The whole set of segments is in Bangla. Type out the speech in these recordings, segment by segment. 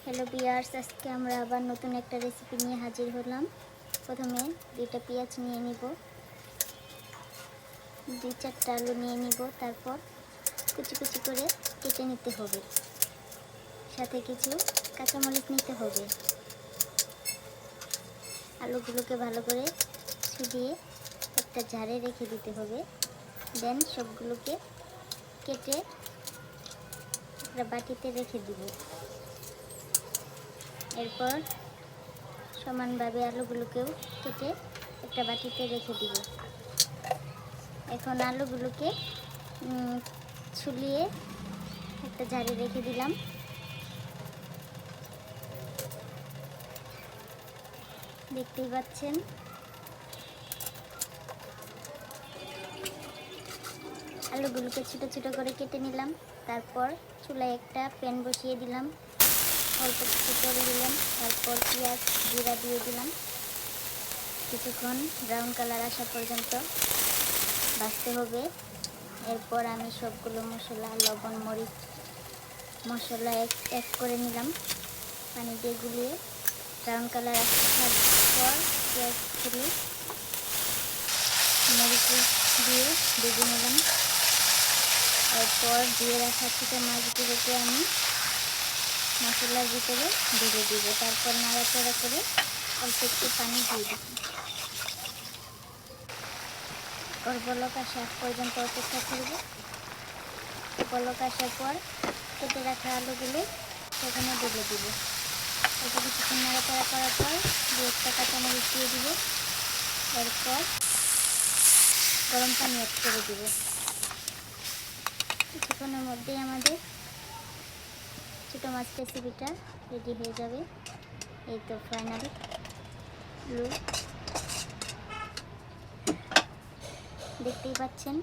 হ্যালো ভিউয়ার্স, আজকে আমরা আবার নতুন একটা রেসিপি নিয়ে হাজির হলাম। প্রথমে 2টা পেঁয়াজ নিয়ে নিব, 2-4টা আলু নিয়ে নিব, তারপর কুচি কুচি করে কেটে নিতে হবে। সাথে কিছু কাঁচামরিচ নিতে হবে। আলুগুলোকে ভালো করে ছুলিয়ে একটা ঝাড়ে রেখে দিতে হবে। দেন সবগুলোকে কেটে একটা বাটিতে রেখে দিব। এরপর সমানভাবে আলুগুলোকেও কেটে একটা বাটিতে রেখে দিব। এখন আলুগুলোকে ছুলিয়ে একটা ঝাড়ে রেখে দিলাম। দেখতেই পাচ্ছেন আলুগুলোকে ছোটো ছোটো করে কেটে নিলাম। তারপর চুলায় একটা প্যান বসিয়ে দিলাম, অল্প কিছু তেল দিলাম, তারপর পেঁয়াজ জিরা দিয়ে দিলাম। কিছুক্ষণ ব্রাউন কালার আসা পর্যন্ত ভাজতে হবে। এরপর আমি সবগুলো মশলা, লবণ, মরিচ মশলা এক করে নিলাম, পানি দিয়ে গুলিয়ে ব্রাউন কালার আসার পর পেঁয়াজ তুলে মরিচ দিয়ে ভেজে নিলাম। এরপর দিয়ে রাখা ছোটো মাছগুলোকে আমি মশলার ভিতরে ঢেলে দিব। তারপর নাড়াচাড়া করে অল্প একটু পানি দিয়ে দিব। বলক আসা পর্যন্ত অপেক্ষা করব। বলক আসার পর কেটে রাখা আলুগুলো সেখানে ঢেলে দিব। অল্প কিছুক্ষণ নাড়াচাড়া করার পর 2-1টা কাঁচামরিচ দিয়ে দিব। এরপর গরম পানি অ্যাড করে দিব। কিছুক্ষণের মধ্যেই আমাদের ছোটো মাছ রেসিপিটা রেডি হয়ে যাবে। এই তো ফাইনাল লুক, দেখতেই পাচ্ছেন।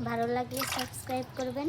ভালো লাগলে সাবস্ক্রাইব করবেন।